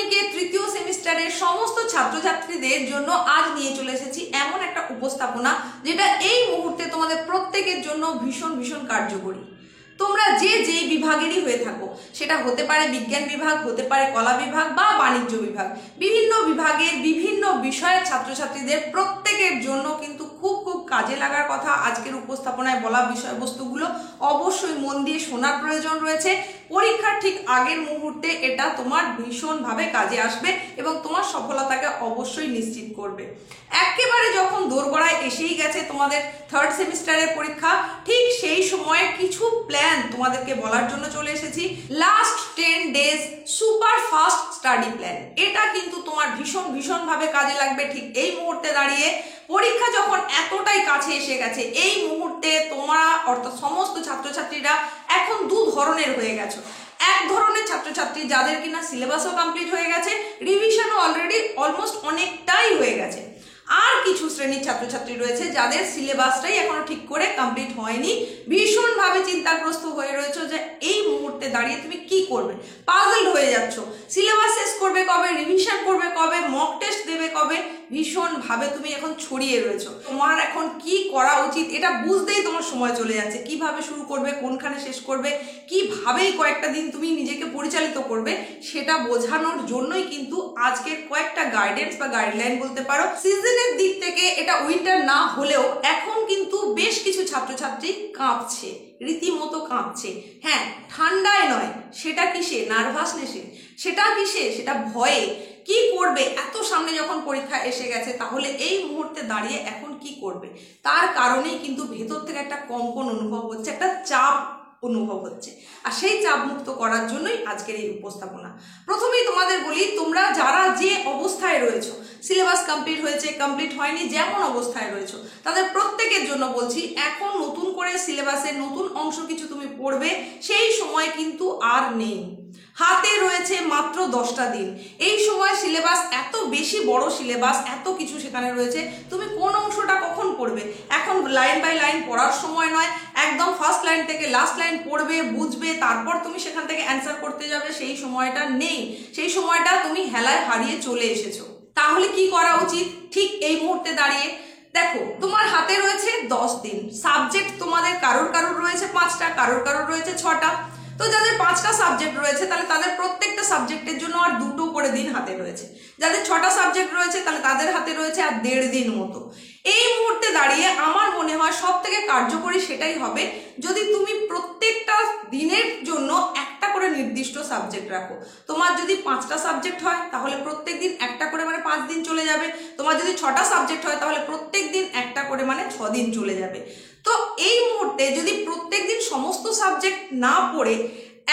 মাধ্যমিকের তৃতীয় সেমিস্টারের সমস্ত ছাত্রছাত্রীদের জন্য আজ নিয়ে চলে এসেছি এমন একটা উপস্থাপনা যেটা এই মুহূর্তে তোমাদের প্রত্যেকের জন্য ভীষণ ভীষণ কার্যকরী। তোমরা যে যেই বিভাগেরই হয়ে থাকো, সেটা হতে পারে বিজ্ঞান বিভাগ, হতে পারে কলা বিভাগ বা বাণিজ্য বিভাগ, বিভিন্ন বিভাগের বিভিন্ন বিষয়ের ছাত্রছাত্রীদের প্রত্যেকের জন্য কিন্তু খুব খুব কাজে লাগার কথা। আজকের উপস্থাপনায় বলা বিষয়বস্তুগুলো অবশ্যই মন দিয়ে শোনার প্রয়োজন রয়েছে। পরীক্ষার ঠিক আগের মুহূর্তে এটা তোমার ভীষণভাবে কাজে আসবে এবং তোমার সফলতাকে অবশ্যই নিশ্চিত করবে। একেবারে যখন দোরগোড়ায় এসেই গেছে তোমাদের থার্ড সেমিস্টারের পরীক্ষা, ঠিক সেই সময়ে কিছু প্ল্যান তোমাদেরকে বলার জন্য চলে এসেছি। Last 10 days super fast study plan, এটা কিন্তু তোমার ভীষণভাবে কাজে লাগবে ঠিক এই মুহূর্তে দাঁড়িয়ে। পরীক্ষা যখন এতটাই কাছে এসে গেছে, এই মুহূর্তে তোমরা অর্থাৎ সমস্ত ছাত্রছাত্রীরা এখন দু ধরনের হয়ে গেছো। এক ধরনের ছাত্রছাত্রী যাদের কিনা সিলেবাসও কমপ্লিট হয়ে গেছে, রিভিশনও অলরেডি অলমোস্ট অনেকটাই হয়ে গেছে। আর কিছু শ্রেণীর ছাত্রছাত্রী রয়েছে যাদের সিলেবাসটাই এখনো ঠিক করে কমপ্লিট হয়নি, ভীষণভাবে চিন্তাগ্রস্ত হয়ে রয়েছে যে এই মুহূর্তে দাঁড়িয়ে তুমি কি করবে। পাজলড হয়ে যাচ্ছ, সিলেবাস শেষ করবে কবে, রিভিশন করবে কবে, মক টেস্ট দেবে কবে, ভীষণভাবে তুমি এখন ছড়িয়ে রয়েছো। তোমার এখন কি করা উচিত এটা বুঝতেই তোমার সময় চলে যাচ্ছে। কিভাবে শুরু করবে, কোনখানে শেষ করবে, কিভাবেই কয়েকটা দিন তুমি নিজেকে পরিচালিত করবে, সেটা বোঝানোর জন্যই কিন্তু আজকের কয়েকটা গাইডেন্স বা গাইডলাইন বলতে পারো। সিজনের দিক থেকে এটা উইন্টার না হলেও এখন কিন্তু বেশ কিছু ছাত্রছাত্রী কাঁপছে, রীতিমতো কাঁপছে। হ্যাঁ, ঠান্ডায় নয়, সেটা কিসে, নার্ভাসনেসে, সেটা কিসে, সেটা ভয়ে। কি করবে, এত সামনে যখন পরীক্ষা এসে গেছে, তাহলে এই মুহূর্তে দাঁড়িয়ে এখন কি করবে, তার কারণেই কিন্তু ভেতর থেকে একটা কম্পন অনুভব হচ্ছে, একটা চাপ অনুভব হচ্ছে। আর সেই চাপ মুক্ত করার জন্যই আজকের এই উপস্থাপনা। প্রথমেই তোমাদের বলি, তোমরা যারা যে অবস্থায় রয়েছো, সিলেবাস কমপ্লিট হয়েছে, কমপ্লিট হয়নি, যেমন অবস্থায় রয়েছো, তাদের প্রত্যেকের জন্য বলছি, এখন নতুন করে সিলেবাসের নতুন অংশ কিছু তুমি পড়বে, সেই সময় কিন্তু আর নেই। হাতে রয়েছে মাত্র 10টা দিন। এই সময় সিলেবাস এত বেশি বড় সিলেবাস, এত কিছু সেখানে রয়েছে, তুমি কোন অংশটা কখন পড়বে? এখন লাইন বাই লাইন পড়ার সময় নয়, একদম ফার্স্ট লাইন থেকে লাস্ট লাইন পড়বে, বুঝবে, তারপর তুমি সেখান থেকে অ্যান্সার করতে যাবে, সেই সময়টা নেই। সেই সময়টা তুমি হেলায় হারিয়ে চলে এসেছো। তাহলে কি করা উচিত ঠিক এই মুহূর্তে দাঁড়িয়ে? দেখো, তোমার হাতে রয়েছে 10 দিন। সাবজেক্ট তোমাদের কারোর রয়েছে 5টা, কারোর রয়েছে 6টা। তো যাদের 5টা সাবজেক্ট রয়েছে, তাহলে তাদের প্রত্যেকটা সাবজেক্টের জন্য আর 2টো করে দিন হাতে রয়েছে। যাদের 6টা সাবজেক্ট রয়েছে, তাহলে তাদের হাতে রয়েছে আর 1.5 দিন মতো। এই মুহূর্তে দাঁড়িয়ে আমার মনে হয় সব থেকে কার্যকরী সেটাই হবে যদি তুমি প্রত্যেকটা দিনের জন্য একটা করে নির্দিষ্ট সাবজেক্ট রাখো। তোমার যদি 5টা সাবজেক্ট হয়, তাহলে প্রত্যেক দিন একটা করে, মানে 5 দিন চলে যাবে। তোমার যদি 6টা সাবজেক্ট হয়, তাহলে প্রত্যেক দিন একটা করে, মানে 6 দিন চলে যাবে। তো এই মুহূর্তে যদি প্রত্যেক দিন সমস্ত সাবজেক্ট না পড়ে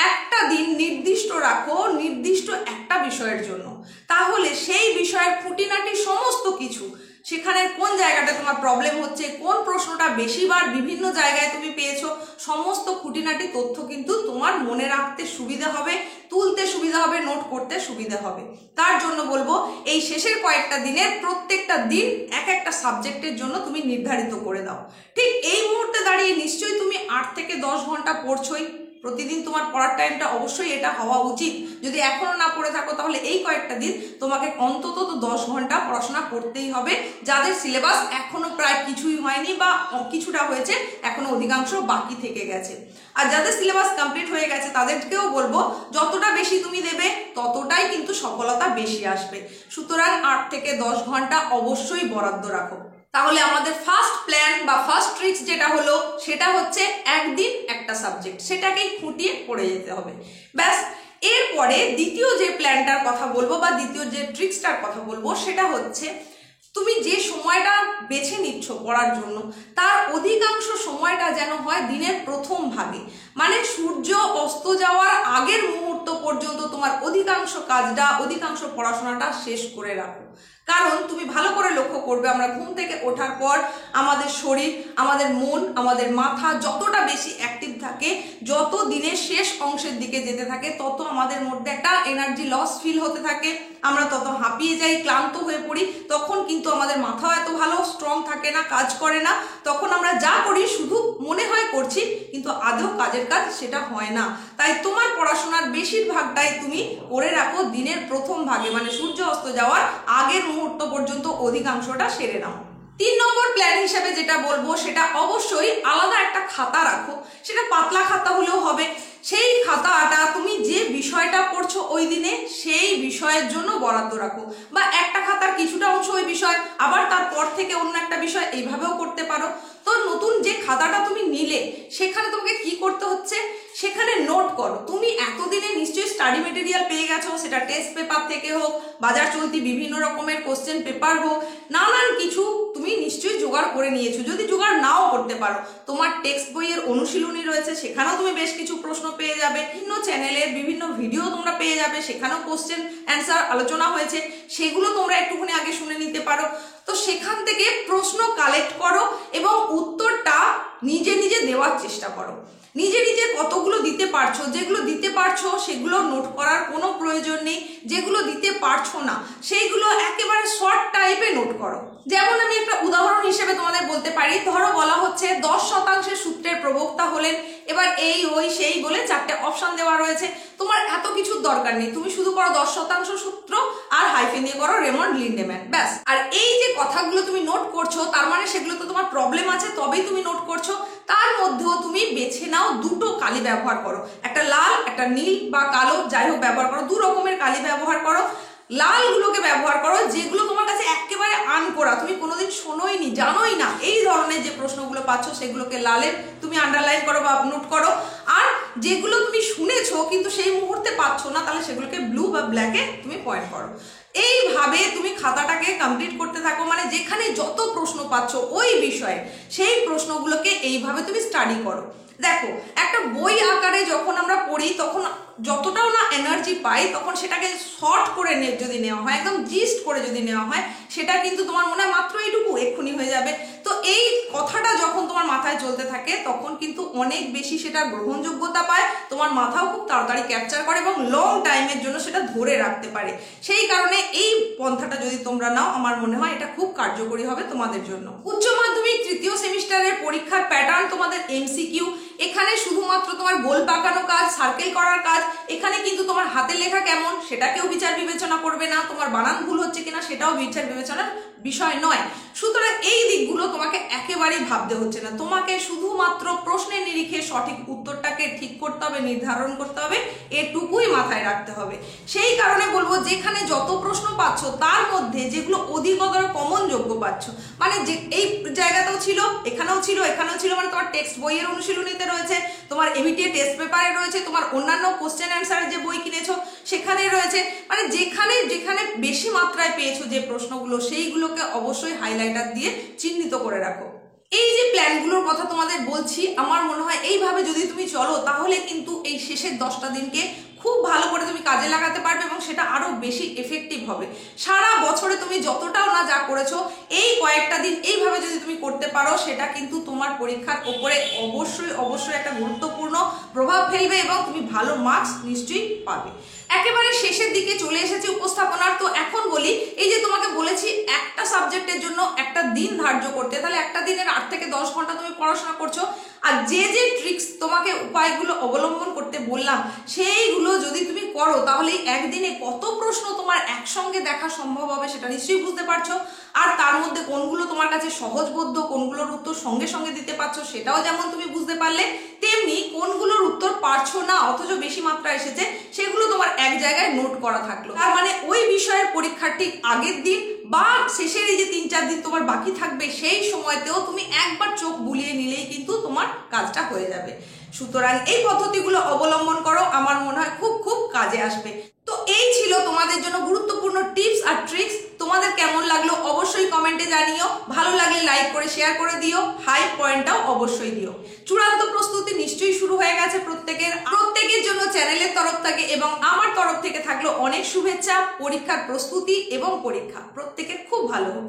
একটা দিন নির্দিষ্ট রাখো, নির্দিষ্ট একটা বিষয়ের জন্য, তাহলে সেই বিষয়ের খুঁটিনাটি সমস্ত কিছু, সেখানে কোন জায়গাটা তোমার প্রবলেম হচ্ছে, কোন প্রশ্নটা বেশিবার বিভিন্ন জায়গায় তুমি পেয়েছো, সমস্ত খুঁটিনাটি তথ্য কিন্তু তোমার মনে রাখতে সুবিধা হবে, তুলতে সুবিধা হবে, নোট করতে সুবিধা হবে। তার জন্য বলবো, এই শেষের কয়েকটা দিনের প্রত্যেকটা দিন এক একটা সাবজেক্টের জন্য তুমি নির্ধারিত করে দাও। ঠিক এই মুহূর্তে দাঁড়িয়ে নিশ্চয়ই তুমি 8 থেকে 10 ঘন্টা পড়ছোই। প্রতিদিন তোমার পড়ার টাইমটা অবশ্যই এটা হওয়া উচিত। যদি এখনো না পড়ে থাকো, তাহলে এই কয়েকটা দিন তোমাকে অন্তত 10 ঘন্টা পড়াশোনা করতেই হবে। যাদের সিলেবাস এখনো প্রায় কিছুই হয়নি বা কিছুটা হয়েছে, এখনো অধিকাংশ বাকি থেকে গেছে। আর যাদের সিলেবাস কমপ্লিট হয়ে গেছে, তাদেরকেও বলবো, যতটা বেশি তুমি দেবে ততটাই কিন্তু সফলতা বেশি আসবে। সুতরাং 8 থেকে 10 ঘন্টা অবশ্যই বরাদ্দ রাখো। তাহলে আমাদের ফার্স্ট প্ল্যান বা ফার্স্ট ট্রিক্স যেটা হলো, সেটা হচ্ছে একদিন একটা সাবজেক্ট, সেটাকেই খুঁটিয়ে পড়ে যেতে হবে, ব্যাস। এরপরে দ্বিতীয় যে প্ল্যানটার কথা বলবো বা দ্বিতীয় যে ট্রিক্সটার কথা বলবো, সেটা হচ্ছে তুমি যে সময়টা বেছে নিচ্ছ পড়ার জন্য, তার অধিকাংশ সময়টা যেন হয় দিনের প্রথম ভাগে, মানে সূর্য অস্ত যাওয়ার আগের মুহূর্ত পর্যন্ত তোমার অধিকাংশ কাজটা, অধিকাংশ পড়াশোনাটা শেষ করে রাখো। কারণ তুমি ভালো করে লক্ষ্য করবে, আমরা ঘুম থেকে ওঠার পর আমাদের শরীর, আমাদের মন, আমাদের মাথা যতটা বেশি অ্যাক্টিভ থাকে, যত দিনের শেষ অংশের দিকে যেতে থাকে, তত আমাদের মধ্যে একটা এনার্জি লস ফিল হতে থাকে, আমরা তত হাঁপিয়ে যাই, ক্লান্ত হয়ে পড়ি। তখন কিন্তু আমাদের মাথাও এত ভালো স্ট্রং থাকে না, কাজ করে না। তখন আমরা যা করি শুধু মনে হয় করছি, কিন্তু আদৌ কাজের কাজ সেটা হয় না। তাই তোমার পড়াশোনার বেশিরভাগটাই তুমি করে রাখো দিনের প্রথম ভাগে মানে সূর্য অস্ত যাওয়ার আগের মুহূর্ত পর্যন্ত অধিকাংশটা সেরে নাও। 3 নম্বর প্ল্যান হিসেবে যেটা বলবো সেটা অবশ্যই আলাদা একটা খাতা রাখো, সেটা পাতলা খাতা হলেও হবে। সেই খাতাটা তুমি যে বিষয়টা পড়ছো ওই দিনে সেই বিষয়ের জন্য বরাদ্দ রাখো, বা একটা খাতার কিছুটা অংশ ওই বিষয়, আবার তারপর থেকে অন্য একটা বিষয়, এইভাবেও করতে পারো। তো নতুন যে খাতাটা তুমি নিলে সেখানে তোমাকে কি করতে হচ্ছে, সেখানে নোট করো। তুমি এতদিনে নিশ্চয়ই স্টাডি মেটেরিয়াল পেয়ে গেছো, সেটা টেস্ট পেপার থেকে হোক, বাজার চলতি বিভিন্ন রকমের কোশ্চেন পেপার হোক, নানান কিছু তুমি নিশ্চয়ই জোগাড় করে নিয়েছো। যদি জোগাড় নাও করতে পারো, তোমার টেক্সট বইয়ের অনুশীলনী রয়েছে, সেখানেও তুমি বেশ কিছু প্রশ্ন পেয়ে যাবে। বিভিন্ন চ্যানেলের বিভিন্ন ভিডিও তোমরা পেয়ে যাবে, সেখানেও কোশ্চেন অ্যান্সার আলোচনা হয়েছে, সেগুলো তোমরা একটুখানি আগে শুনে নিতে পারো। তো সেখান থেকে প্রশ্ন কালেক্ট করো এবং উত্তরটা নিজে নিজে দেওয়ার চেষ্টা করো। নিজে নিজে কতগুলো দিতে পারছো, যেগুলো দিতে পারছো সেগুলো নোট করার কোনো প্রয়োজন নেই, যেগুলো দিতে পারছো না সেইগুলো একেবারে শর্ট টাইপে নোট করো। যেমন আমি একটা উদাহরণ হিসেবে তোমাদের বলতে পারি, ধরো বলা হচ্ছে 10% সূত্রের প্রবক্তা হলেন, এবার এই ওই সেই বলে 4টে অপশন দেওয়া রয়েছে। তোমার এত কিছুর দরকার নেই, তুমি শুধু করো 10% সূত্র আর হাইফেন দিয়ে করো রেমন্ড লিন্ডেম্যান, ব্যাস। আর এই যে কথাগুলো তুমি নোট করছো, তার মানে সেগুলো তো তোমার প্রবলেম আছে তবেই তুমি নোট করছো। তার মধ্যেও তুমি বেছে নাও দুটো কালি ব্যবহার করো, একটা লাল একটা নীল বা কালো, যাই হোক ব্যবহার করো, 2 রকমের কালি ব্যবহার করো। লাল গুলোকে ব্যবহার করো যেগুলো তোমার কাছে একেবারে আনকোরা, তুমি কোনোদিন শোনোইনি জানোই না, এই ধরনের যে প্রশ্নগুলো পাচ্ছ সেগুলোকে লালের তুমি আন্ডারলাইন করো বা নোট করো। আর যেগুলো তুমি শুনেছো কিন্তু সেই মুহূর্তে পাচ্ছ না, তাহলে সেগুলোকে ব্লু বা ব্ল্যাকে তুমি পয়েন্ট করো। এইভাবে তুমি খাতাটাকে কমপ্লিট করতে থাকো, মানে যেখানে যত প্রশ্ন পাচ্ছ ওই বিষয়ে সেই প্রশ্নগুলোকে এইভাবে তুমি স্টাডি করো। দেখো, একটা বই আকারে যখন আমরা পড়ি তখন যতটাও না এনার্জি পাই, তখন সেটাকে শর্ট করে যদি নেওয়া হয়, একদম জিস্ট করে যদি নেওয়া হয়, সেটা কিন্তু তোমার মনে হয় মাত্র এইটুকু এক্ষুনি হয়ে যাবে। তো এই কথাটা যখন তোমার মাথায় চলতে থাকে তখন কিন্তু অনেক বেশি সেটা গ্রহণযোগ্যতা পায়, তোমার মাথাও খুব তাড়াতাড়ি ক্যাপচার করে এবং লং টাইমের জন্য সেটা ধরে রাখতে পারে। সেই কারণে এই পন্থাটা যদি তোমরা নাও, আমার মনে হয় এটা খুব কার্যকরী হবে তোমাদের জন্য। উচ্চ মাধ্যমিক 3য় সেমিস্টারের পরীক্ষার প্যাটার্ন তোমাদের এমসিকিউ, এখানে শুধুমাত্র তোমার গোল পাকানো কাজ, সার্কেল করার কাজ। এখানে কিন্তু তোমার হাতের লেখা কেমন সেটাকেও বিচার বিবেচনা করবে না, তোমার বানান ভুল হচ্ছে কিনা সেটাও বিচার বিবেচনার বিষয় নয়। সুতরাং এই দিকগুলো তোমাকে একেবারেই ভাবতে হচ্ছে না, তোমাকে শুধুমাত্র প্রশ্নের নিরিখে সঠিক উত্তরটাকে ঠিক করতে হবে, নির্ধারণ করতে হবে, এটুকুই মাথায় রাখতে হবে। সেই কারণে বলবো, যেখানে যত প্রশ্ন পাচ্ছ তার মধ্যে যেগুলো অধিকতর কমন যোগ্য পাচ্ছ, মানে যে এই জায়গাতেও ছিল, এখানেও ছিল, এখানেও ছিল, মানে তোমার টেক্সট বইয়ের অনুশীলনীতে রয়েছে, তোমার এমইটিএ টেস্ট পেপারে রয়েছে, তোমার অন্যান্য কোশ্চেন অ্যান্সারের যে বই কিনেছো সেখানে রয়েছে, মানে যেখানে যেখানে বেশি মাত্রায় পেয়েছো যে প্রশ্নগুলো সেইগুলোকে অবশ্যই হাইলাইটার দিয়ে চিহ্নিত করে রাখো। এই যে প্ল্যানগুলোর কথা তোমাদের বলছি, আমার মনে হয় এইভাবে যদি তুমি চলো তাহলে কিন্তু এই শেষের 10টা দিনকে খুব ভালো করে তুমি কাজে লাগাতে পারবে এবং সেটা আরো বেশি এফেক্টিভ হবে। সারা বছরে তুমি যতটাও না যা করেছো, এই কয়েকটা দিন এইভাবে যদি তুমি করতে পারো, সেটা কিন্তু তোমার পরীক্ষার উপরে অবশ্যই অবশ্যই একটা গুরুত্বপূর্ণ প্রভাব ফেলবে এবং তুমি ভালো মার্কস নিশ্চয়ই পাবে। একেবারে শেষের দিকে চলে এসেছি উপস্থাপনার। তো এখন বলি, এই যে তোমাকে বলেছি একটা সাবজেক্টের জন্য একটা দিন ধার্য করতে, তাহলে একটা দিনের 8 থেকে 10 ঘন্টা তুমি পড়াশোনা করছো, আর যে যে ট্রিক্স তোমাকে উপায়গুলো অবলম্বন করতে বললাম সেইগুলো যদি তুমি করো, তাহলে একদিনে কত প্রশ্ন তোমার একসঙ্গে দেখা সম্ভব হবে সেটা নিশ্চয়ই বুঝতে পারছো। আর তার মধ্যে কোনগুলো তোমার কাছে সহজবোধ্য, কোনগুলোর উত্তর সঙ্গে সঙ্গে দিতে পারছো সেটাও যেমন তুমি বুঝতে পারলে, তেমনি কোনগুলোর উত্তর পারছো না অথচ বেশি মাত্রা এসেছে সেগুলো তোমার এক জায়গায় নোট করা থাকলো। তার মানে ওই বিষয়ের পরীক্ষার ঠিক আগের দিন বা শেষের এই যে 3-4 দিন তোমার বাকি থাকবে, সেই সময়তেও তুমি একবার চোখ বুলিয়ে নিলেই কিন্তু তোমার কাজটা হয়ে যাবে। সুতরাং এই পদ্ধতিগুলো অবলম্বন করো, আমার মনে হয় খুব খুব কাজে আসবে। তো এই ছিল তোমাদের জন্য গুরুত্বপূর্ণ টিপস আর ট্রিক্স। তোমাদের কেমন লাগলো অবশ্যই কমেন্টে জানিও, ভালো লাগলে লাইক করে শেয়ার করে দিও, হাই পয়েন্টটাও অবশ্যই দিও। চূড়ান্ত প্রস্তুতি নিশ্চয়ই শুরু হয়ে গেছে প্রত্যেকের জন্য চ্যানেলের তরফ থেকে এবং আমার তরফ থেকে থাকলো অনেক শুভেচ্ছা। পরীক্ষার প্রস্তুতি এবং পরীক্ষা প্রত্যেকের খুব ভালো হোক।